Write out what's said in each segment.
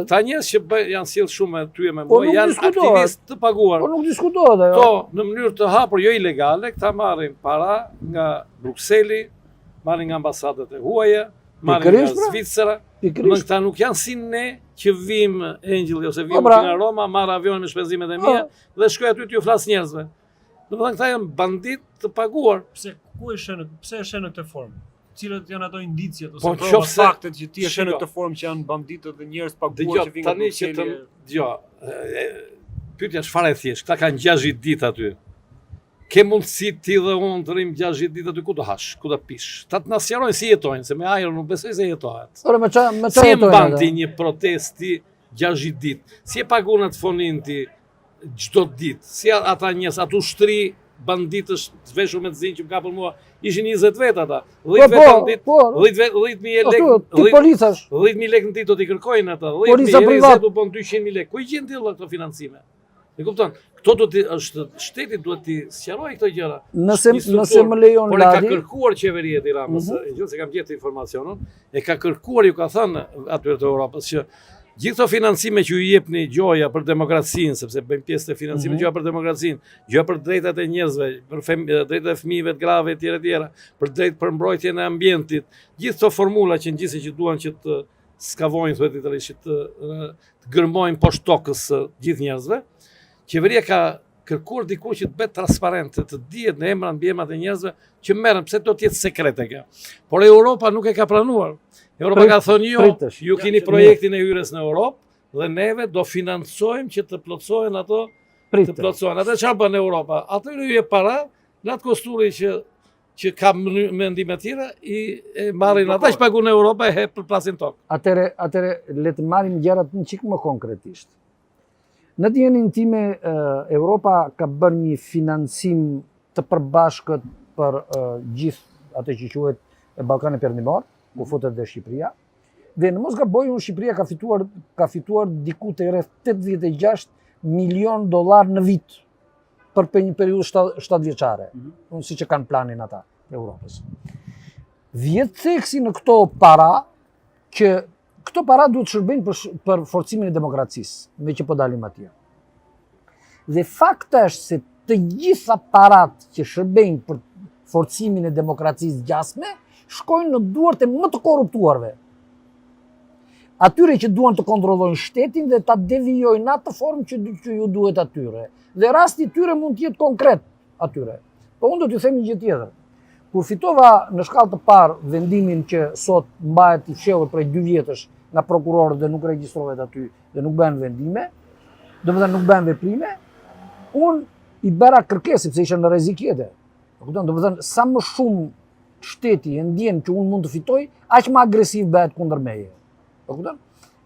Ta njerëz që janë sjell shumë ty me mua, janë aktivistë të paguar. Po nuk diskutohet ajo. To në mënyrë të hapur, jo ilegale, këta marrin para nga Brukseli, marrin nga ambasadat e huaja, marrin nga Zvicera. Në këta nuk janë si ne që vim Angel ose vim nga Roma, marr avionin me shpenzimet e mia dhe shkoj aty t'ju flas njerëzve. Domethënë këta janë bandit të paguar. Pse e shën në këtë formë? Cilat janë ato indicjet ose prova faktet që ti e shën në këtë formë që janë banditët dhe njerëz paguar që vinë nga Brukseli? Pyetja çfarë e thjesht? Këta kanë 60 ditë aty. Ke mundësi ti dhe unë të rrim 60 ditë aty ku të hash, ku të pish. Ta të na sqarojnë si jetojnë, se me ajër nuk besoj se jetohet. Si e mban ti një protesti 60 ditë? Si e paguan atë fonin ti çdo ditë? Si ata njerëz aty ushtri banditësh të veshur me të zinj që më kapën mua, ishin 20 vet ata. 10 vet bandit, 10.000 lekë. 10.000 lekë në ditë do t'i kërkojnë ata. 10.000 lekë do bën 200.000 lekë. Ku i gjen ti këto financime? E kupton? Shteti duhet t'i sqarojë këto gjëra. Nëse më lejon Ladi. Por e ka Ladi. kërkuar qeveria e Tiranës, se kam gjetur informacionin, e ka kërkuar, ju ka thënë atyre të Europës që gjithë këto financime që ju jepni Gjoja për demokracinë, sepse bëjmë pjesë të financimit Gjoja për demokracinë, Gjoja për drejtat e njerëzve, për drejtat e fëmijëve të grave etj, për drejt për mbrojtjen e ambientit, gjithë këto formula që ngjisen që duan që të skavojnë që të gërmojnë poshtë tokës gjithë njerëzve. Qeveria ka kërkuar diku që të bëhet transparente, të dihet në emra mbi emrat e njerëzve që merren, pse do të jetë sekrete kjo. Por Europa nuk e ka pranuar. Europa ka thënë ju keni projektin e hyrjes në Europë dhe neve do financojmë që të plotësohen ato, të plotësohen. Atë çfarë bën Europa? Atyre ju jep para, në atë kosturi që ka mendime të tjera i marrin ata që paguën Europa e hep për plasin tokë. Atëre le të marrim gjërat një çik më konkretisht. Në dijenin time, Europa ka bërë një financim të përbashkët për gjithë atë që quhet Ballkani Perëndimor, ku futet dhe Shqipëria. Dhe në mos gaboj, Shqipëria ka fituar diku të rreth 86 milion dollar në vit për një periudhë 7 vjeçare, siç e kanë planin ata e Europës. Vjet theksi në këto para që këto para duhet shërbejnë për forcimin e demokracisë, me që po dalim atje. Dhe fakti është se të gjitha parat që shërbejnë për forcimin e demokracisë gjasme, shkojnë në duart e më të korruptuarve. Atyre që duan të kontrollojnë shtetin dhe ta devijojnë atë formë që ju duhet atyre. Dhe rasti i tyre mund të jetë konkret atyre. Po unë do t'ju them një gjë tjetër. Kur fitova në shkallë të parë vendimin që sot mbahet i fshehur prej 2 vjetësh nga prokurorët dhe nuk regjistrohet aty dhe nuk bëhen vendime, domethënë nuk bëhen veprime, unë i bëra kërkesë sepse isha në rrezik jete. Domethënë sa më shumë shteti e ndjen që unë mund të fitoj, aq më agresiv bëhet kundër meje.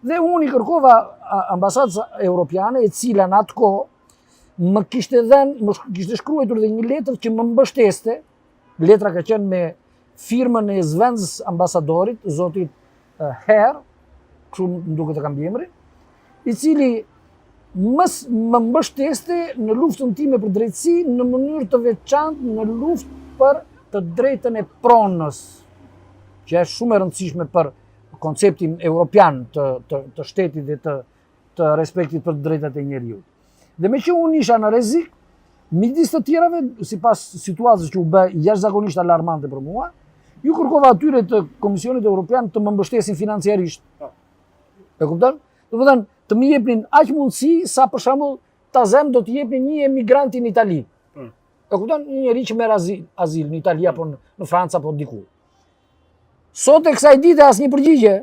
Dhe unë i kërkova ambasadës europiane, e cila në atë kohë më kishte shkruar dhe një letër që më mbështeste. Letra ka qenë me firmën e zvendzës ambasadorit, zotit Herr, kështu më duket e kam emrin, i cili më mbështeste në luftën time për drejtësi në mënyrë të veçantë në luftë për të drejtën e pronës, që është shumë e rëndësishme për konceptin europian të shtetit dhe të respektit për drejtat e njeriut. Dhe me që unë isha në rrezik, midis të tjerave, sipas situatës që u bë jashtëzakonisht alarmante për mua, ju kërkova atyre të Komisionit Evropian të më mbështesin financiarisht. E kupton? Domethënë, të më jepnin aq mundësi sa për shembull Tazem do të jepnin një emigrant në Itali. E kupton? Një njerëz që merr azil në Itali apo në Francë apo diku. Sot e kësaj dite asnjë përgjigje.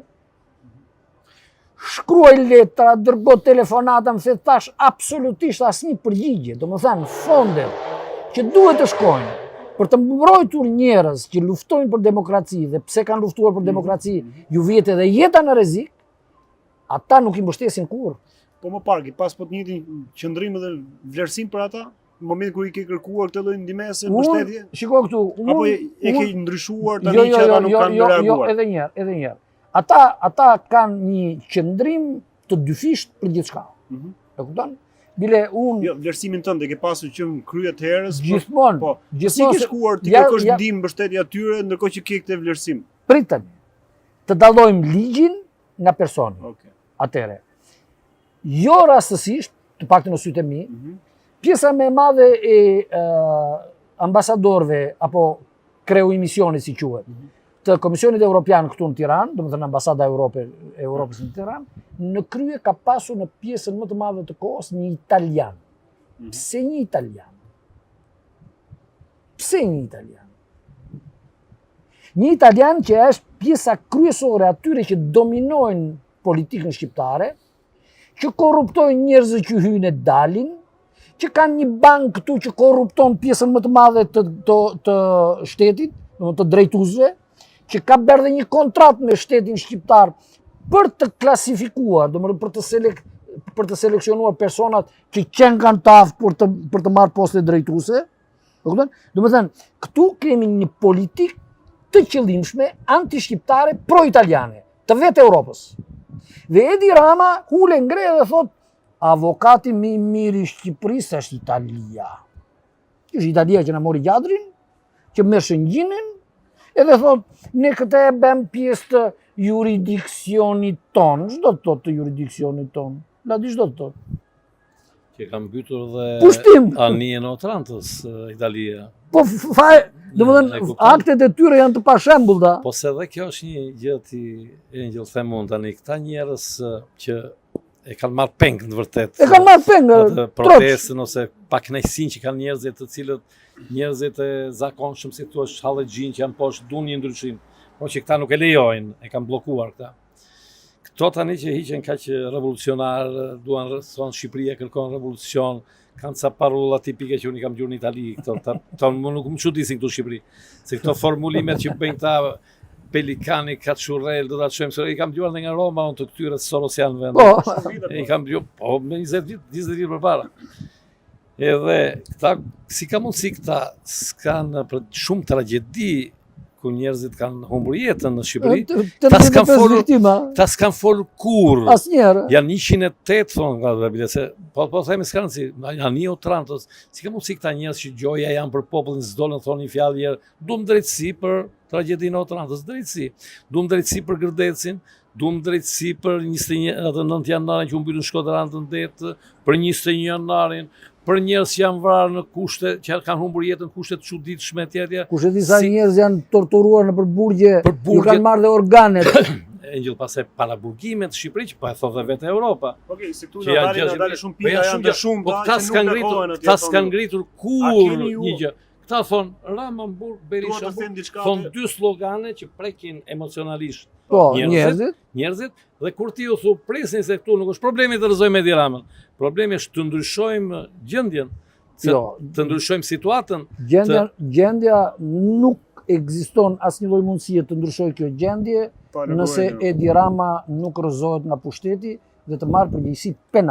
Shkruaj letra, dërgoj telefonata, më thash absolutisht asnjë përgjigje. Domethënë, fondet që duhet të shkojnë për të mbrojtur njerëz që luftojnë për demokraci dhe pse kanë luftuar për demokraci, ju vjet edhe jeta në rrezik, ata nuk i mbështesin kurrë. Po më parë, pas po të njëjtin qëndrim dhe vlerësim për ata, në momentin kur i ke kërkuar këtë lloj ndihmëse, mbështetje? Shikoj këtu, apo e ke ndryshuar tani që ata nuk kanë reaguar? Edhe një herë. Ata kanë një qëndrim të dyfisht për gjithçka. E kupton? Bile unë... Jo, vlerësimin tënd e ke pasur që në krye të herës? Gjithmonë. Po, si ke shkuar ti kërkosh ndihmë mbështetje atyre, ndërkohë që ke këtë vlerësim? Pritani. Të dallojmë ligjin nga personi. Atëre. jo rastësisht, të paktën në sytë e mi, pjesa më e madhe e ambasadorëve apo kreu i misionit si quhet, të Komisionit Evropian këtu në Tiranë, domethënë ambasada Europës në Tiranë, në krye ka pasur në pjesën më të madhe të kohës një italian. Pse një italian? Pse një italian? Një italian që është pjesa kryesore atyre që dominojnë politikën shqiptare, që korruptojnë njerëzit që hyjnë e dalin, që kanë një bankë këtu që korrupton pjesën më të madhe të shtetit, të drejtuesve, që ka bërë dhe një kontratë me shtetin shqiptar për të klasifikuar, për të seleksionuar personat që qenë kanë të aftë për të marrë poste drejtuese. Domethënë, këtu kemi një politikë të qëllimshme, anti-shqiptare, pro-italiane, të vetë Europës. Dhe Edi Rama hule ngre dhe thot, avokati më i mirë i Shqipërisë është Italia. Është Italia që na mori gjadrin, që merr shëngjinin, edhe thot, ne këtë e bëm pjesë të juridiksionit tonë. Ç'do të thotë të juridiksionit tonë? La di ç'do të thotë? Që kam mbytur dhe Pushtim. anien o Otrantës, Italia. Po domethënë aktet e tyre janë të pashembullta. Po se dhe kjo është një gjë ti Angel themon tani, këta njerëz që e kanë marrë peng në vërtet. E kanë marrë peng atë protestën ose pakënaqësinë që kanë njerëzit të cilët njerëzit e zakonshëm si thua hallexhin që janë poshtë duan një ndryshim, po që këta nuk e lejojnë, e kanë bllokuar këta. Këto tani që hiqen kaq revolucionar, duan thonë Shqipëria kërkon revolucion, kanë ca parolla tipike që unë i kam gjurë në Itali, këto nuk më çudisin këtu në Shqipëri, se këto formulimet që bëjnë ta Pelikani, Kaçurrel, do ta çojmë se i kam dëgjuar nga Roma unë të këtyre sorosianëve. I kam dëgjuar po me 20 vjet përpara. Edhe këta si ka mundësi këta s'kanë për shumë tragjedi ku njerëzit kanë humbur jetën në Shqipëri. Ta s'kan folur kur. Asnjëherë. Janë 108 thonë nga Bile, po themi s'kan si janë Otrantës. Si ka mundësi këta njerëz që gjoja janë për popullin, s'dolën thonë një fjalë herë, duam drejtësi për tragjedinë e Otrantës, drejtësi. Duam drejtësi për Gërdecin, duam drejtësi për 29 janarin që u mbytën Shkodran të ndetë, për 21 janarin, për njerëz që janë vrarë në kushte, që kanë humbur jetën në kushte të çuditshme etj. Kushte disa njerëz janë torturuar në burgje, ju kanë marrë dhe organet. Engjëll pastaj para burgimit të Shqipërisë, po e thotë vetë Europa. Okej, si këtu na dalin shumë pika, janë të shumta, ta s'kan ngritur kur një gjë. Këta thonë Ramamburg, Berisha, thonë dy slogane që prekin emocionalisht njerëzit, dhe kur ti u thu presni se këtu nuk është problemi të rrëzojmë Edi Ramën, problemi është të ndryshojmë gjendjen, të ndryshojmë situatën. Gjendja nuk ekziston asnjë lloj mundësie të ndryshojë kjo gjendje nëse Edi Rama nuk rrëzohet nga pushteti dhe të marrë përgjegjësi penale.